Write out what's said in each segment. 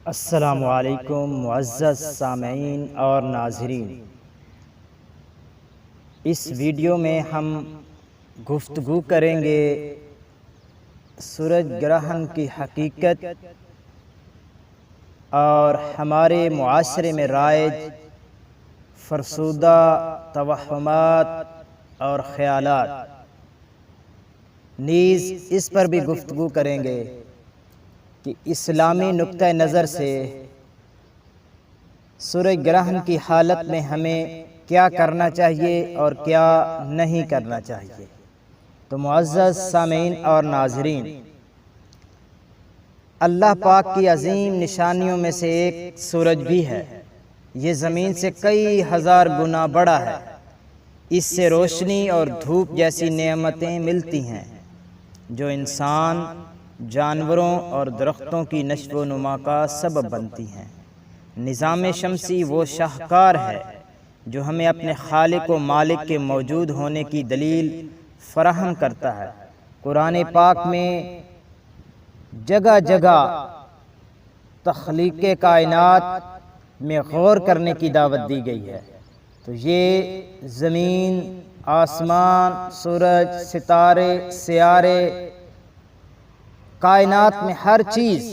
السلام علیکم معزز سامعین اور ناظرین، اس ویڈیو میں ہم گفتگو کریں گے سورج گرہن کی حقیقت اور ہمارے معاشرے میں رائج فرسودہ توہمات اور خیالات، نیز اس پر بھی گفتگو کریں گے کہ اسلامی نقطہ نظر سے سورج گرہن کی حالت میں ہمیں کیا کرنا چاہیے اور کیا نہیں کرنا چاہیے۔ تو معزز سامعین اور ناظرین، اللہ پاک کی عظیم نشانیوں میں سے ایک سورج بھی ہے۔ یہ زمین سے کئی ہزار گنا بڑا ہے۔ اس سے روشنی اور دھوپ جیسی نعمتیں ملتی ہیں جو انسان، جانوروں اور درختوں کی نشو و نما کا سبب بنتی ہیں۔ نظام شمسی وہ شاہکار ہے جو ہمیں اپنے خالق و مالک کے موجود ہونے کی دلیل فراہم کرتا ہے۔ قرآن پاک میں جگہ جگہ تخلیق کائنات میں غور کرنے کی دعوت دی گئی ہے۔ تو یہ زمین، آسمان، سورج، ستارے، سیارے، کائنات میں ہر چیز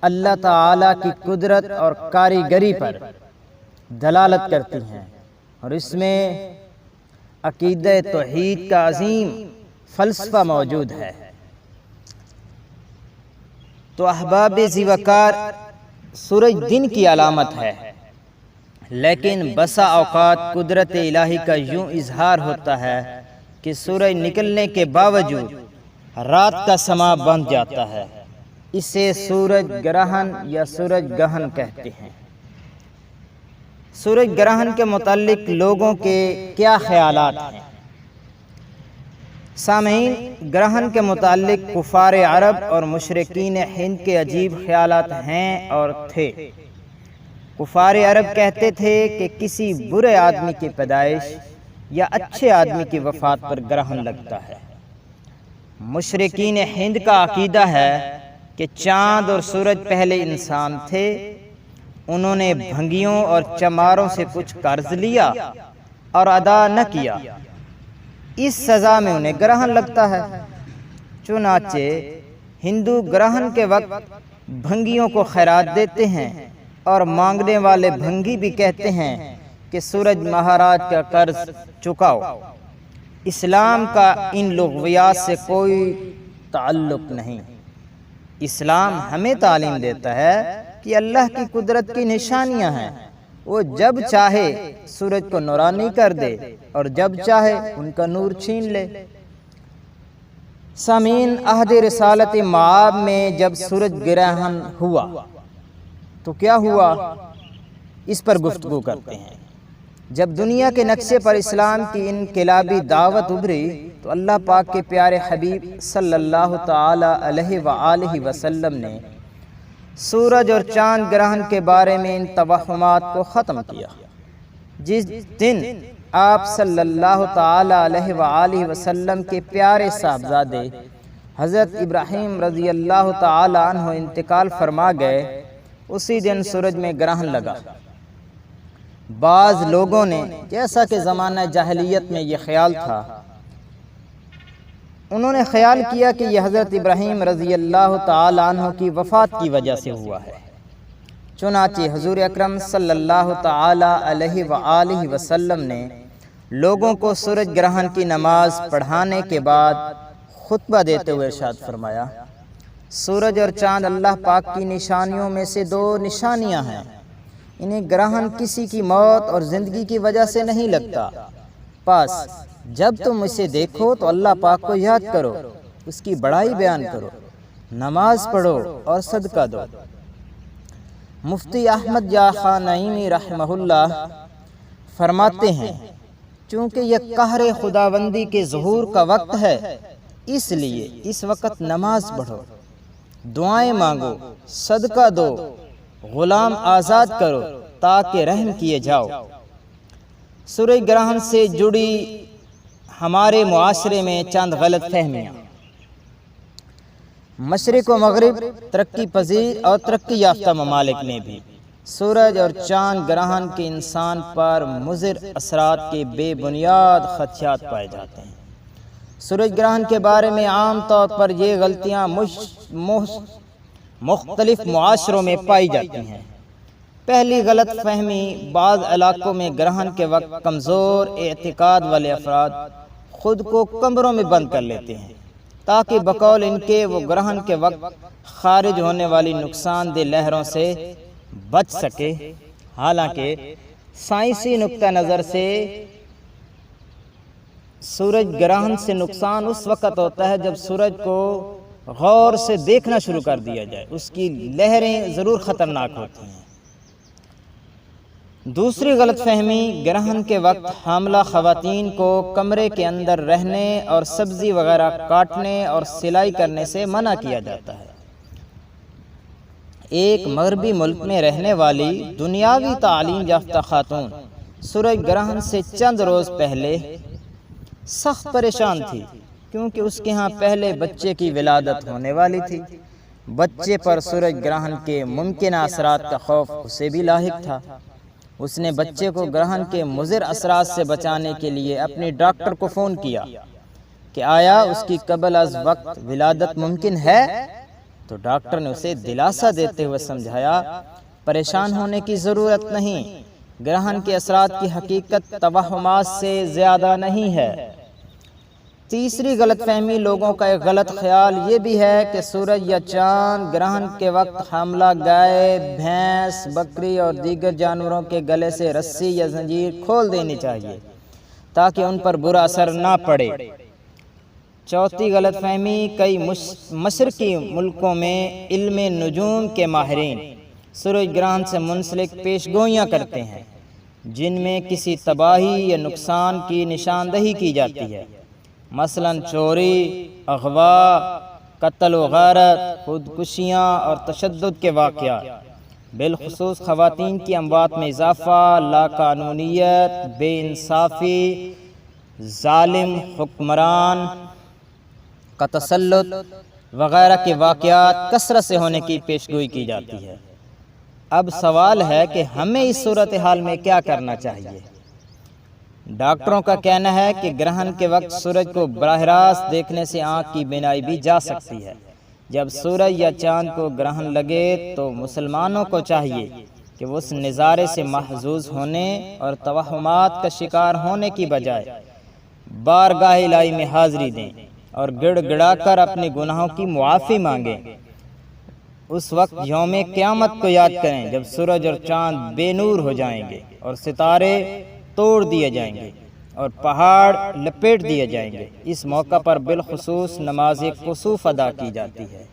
اللہ تعالیٰ کی قدرت اور کاریگری پر دلالت کرتی ہیں، اور اس میں عقیدہ توحید کا عظیم فلسفہ موجود ہے۔ تو احباب ذی وقار، سورج دن کی علامت ہے، لیکن بسا اوقات قدرت الہی کا یوں اظہار ہوتا ہے کہ سورج نکلنے کے باوجود رات کا سما بن جاتا ہے۔ اسے سورج گرہن یا سورج گہن کہتے ہیں۔ سورج گرہن کے متعلق لوگوں کے کیا خیالات ہیں؟ سامعین، گرہن کے متعلق کفار عرب اور مشرکین ہند کے عجیب خیالات ہیں اور تھے۔ کفار عرب کہتے تھے کہ کسی برے آدمی کی پیدائش یا اچھے آدمی کی وفات پر گرہن لگتا ہے۔ مشرکین ہند کا عقیدہ ہے کہ چاند اور سورج پہلے انسان تھے، انہوں نے بھنگیوں اور چماروں سے کچھ قرض لیا اور ادا نہ کیا، اس سزا میں انہیں گرہن لگتا ہے۔ چنانچہ ہندو گرہن کے وقت بھنگیوں کو خیرات دیتے ہیں، اور مانگنے والے بھنگی بھی کہتے ہیں کہ سورج مہاراج کا قرض چکاؤ۔ اسلام کا ان لغویات سے کوئی تعلق نہیں۔ اسلام ہمیں تعلیم دیتا ہے کہ اللہ کی قدرت کی نشانیاں ہیں، وہ جب چاہے سورج کو نورانی کر دے اور جب چاہے ان کا نور چھین لے۔ سامعین، عہد رسالت مآب میں جب سورج گرہن ہوا تو کیا ہوا، اس پر گفتگو کرتے ہیں۔ جب دنیا کے نقشے پر اسلام کی انقلابی دعوت ابھری تو اللہ پاک کے پیارے حبیب صلی اللہ تعالی علیہ وآلہ وسلم نے سورج اور چاند گرہن کے بارے میں ان توہمات کو ختم کیا۔ جس دن آپ صلی اللہ تعالی علیہ وآلہ وسلم کے پیارے صاحبزادے حضرت ابراہیم رضی اللہ تعالی عنہ انتقال فرما گئے، اسی دن سورج میں گرہن لگا۔ بعض لوگوں نے، جیسا کہ زمانہ جاہلیت میں یہ خیال تھا، انہوں نے خیال کیا کہ یہ حضرت ابراہیم رضی اللہ تعالی عنہ کی وفات کی وجہ سے ہوا ہے۔ چنانچہ حضور اکرم صلی اللہ تعالی علیہ وآلہ وسلم نے لوگوں کو سورج گرہن کی نماز پڑھانے کے بعد خطبہ دیتے ہوئے ارشاد فرمایا، سورج اور چاند اللہ پاک کی نشانیوں میں سے دو نشانیاں ہیں، انہیں گرہن کسی کی موت اور زندگی کی وجہ سے نہیں لگتا، پس جب تم اسے دیکھو تو اللہ پاک کو یاد کرو، اس کی بڑائی بیان کرو، نماز پڑھو اور صدقہ دو۔ مفتی احمد یا خان نعیمی رحمہ اللہ فرماتے ہیں، چونکہ یہ قہر خداوندی کے ظہور کا وقت ہے، اس لیے اس وقت نماز پڑھو، دعائیں مانگو، صدقہ دو، غلام آزاد کرو تاکہ رحم کیے جاؤ۔ سورج گرہن سے جڑی ہمارے معاشرے میں چند غلط فہمیاں۔ مشرق و مغرب، ترقی پذیر اور ترقی یافتہ ممالک میں بھی سورج اور چاند گرہن کے انسان پر مضر اثرات کے بے بنیاد خدشات پائے جاتے ہیں۔ سورج گرہن کے بارے میں عام طور پر یہ غلطیاں مختلف معاشروں میں پائی جاتی ہیں۔ پہلی غلط فہمی، بعض علاقوں میں گرہن کے وقت کمزور اعتقاد والے افراد خود کو کمروں میں بند کر لیتے ہیں تاکہ بقول ان کے وہ گرہن کے وقت خارج ہونے والی نقصان دہ لہروں سے بچ سکے۔ حالانکہ سائنسی نقطہ نظر سے سورج گرہن سے نقصان اس وقت ہوتا ہے جب سورج کو غور سے دیکھنا شروع کر دیا جائے، اس کی لہریں ضرور خطرناک ہوتی ہیں۔ دوسری غلط فہمی، گرہن کے وقت حاملہ خواتین کو کمرے کے اندر رہنے اور سبزی وغیرہ کاٹنے اور سلائی کرنے سے منع کیا جاتا ہے۔ ایک مغربی ملک میں رہنے والی دنیاوی تعلیم یافتہ خاتون سورج گرہن سے چند روز پہلے سخت پریشان تھی کیونکہ اس کے ہاں پہلے بچے کی ولادت ہونے والی تھی۔ بچے پر سورج گرہن کے ممکنہ اثرات کا خوف اسے بھی لاحق تھا۔ اس نے بچے کو گرہن کے مضر اثرات سے بچانے کے لیے اپنے ڈاکٹر کو فون کیا کہ آیا اس کی قبل از وقت ولادت ممکن ہے؟ تو ڈاکٹر نے اسے دلاسا دیتے ہوئے سمجھایا، پریشان ہونے کی ضرورت نہیں، گرہن کے اثرات کی حقیقت توہمات سے زیادہ نہیں ہے۔ تیسری غلط فہمی، لوگوں کا ایک غلط خیال یہ بھی ہے کہ سورج یا چاند گرہن کے وقت حاملہ گائے، بھینس، بکری اور دیگر جانوروں کے گلے سے رسی یا زنجیر کھول دینی چاہیے تاکہ ان پر برا اثر نہ پڑے۔ چوتھی غلط فہمی، کئی مشرقی ملکوں میں علم نجوم کے ماہرین سورج گرہن سے منسلک پیش گوئیاں کرتے ہیں جن میں کسی تباہی یا نقصان کی نشاندہی کی جاتی ہے، مثلاً چوری، اغوا، قتل و غارت، خودکشیاں اور تشدد کے واقعات، بالخصوص خواتین کی اموات میں اضافہ، لاقانونیت، بے انصافی، ظالم حکمران کا تسلط وغیرہ کے واقعات کثرت سے ہونے کی پیشگوئی کی جاتی ہے۔ اب سوال ہے کہ ہمیں اس صورتحال میں کیا کرنا چاہیے؟ ڈاکٹروں کا کہنا ہے کہ گرہن کے وقت سورج کو براہ راست دیکھنے سے آنکھ کی بینائی بھی جا سکتی ہے۔ جب سورج یا چاند کو گرہن لگے تو مسلمانوں کو چاہیے کہ وہ اس نظارے سے محظوظ ہونے اور توہمات کا شکار ہونے کی بجائے بارگاہ الہی میں حاضری دیں اور گڑ گڑا کر اپنے گناہوں کی معافی مانگیں۔ اس وقت یوم قیامت کو یاد کریں جب سورج اور چاند بے نور ہو جائیں گے اور ستارے توڑ دیے جائیں گے اور پہاڑ لپیٹ دیے جائیں گے۔ اس موقع پر بالخصوص نماز کسوف ادا کی جاتی ہے،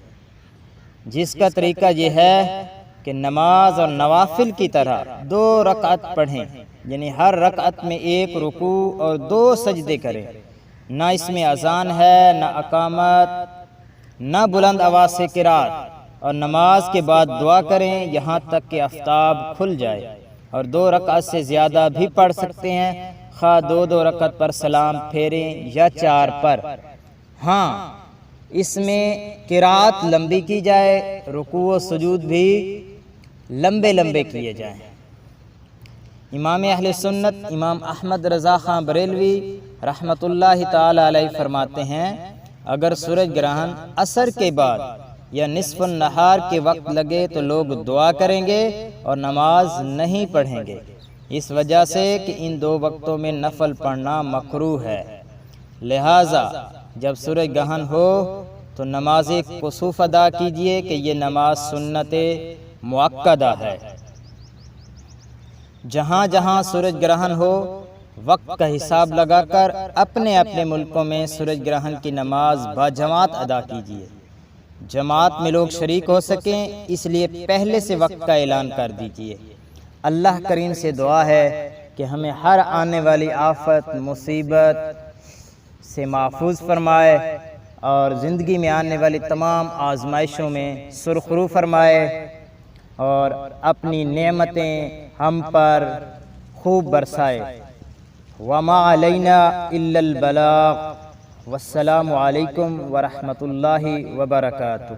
جس کا طریقہ یہ ہے کہ نماز اور نوافل کی طرح 2 رکعت پڑھیں، یعنی ہر رکعت میں 1 رکوع اور 2 سجدے کریں۔ نہ اس میں اذان ہے، نہ اقامت، نہ بلند آواز سے قرات، اور نماز کے بعد دعا کریں یہاں تک کہ آفتاب کھل جائے، اور 2 رکعت سے زیادہ بھی پڑھ سکتے ہیں، خواہ 2 رکعت پر سلام پھیریں یا 4 پر۔ ہاں، اس میں قرات لمبی کی جائے، رکوع و سجود بھی لمبے لمبے کیے جائیں۔ امام اہل سنت امام احمد رضا خان بریلوی رحمۃ اللہ تعالی علیہ فرماتے ہیں، اگر سورج گرہن عصر کے بعد یا نصف النہار کے وقت لگے تو لوگ دعا کریں گے اور نماز نہیں پڑھیں گے، اس وجہ سے کہ ان 2 وقتوں میں نفل پڑھنا مکروہ ہے۔ لہٰذا جب سورج گرہن ہو تو نماز کسوف ادا کیجیے کہ یہ نماز سنت مؤکدہ ہے۔ جہاں جہاں سورج گرہن ہو، وقت کا حساب لگا کر اپنے اپنے ملکوں میں سورج گرہن کی نماز باجماعت ادا کیجیے۔ جماعت میں لوگ شریک ہو سکیں اس لیے پہلے سے وقت کا اعلان کر دیجیے۔ اللہ کریم سے دعا ہے کہ ہمیں ہر آنے والی آفت مصیبت سے محفوظ فرمائے اور زندگی میں آنے والی تمام آزمائشوں میں سرخرو فرمائے اور اپنی نعمتیں ہم پر خوب برسائے۔ وما علینا الا البلاغ والسلام علیکم ورحمۃ اللہ وبرکاتہ۔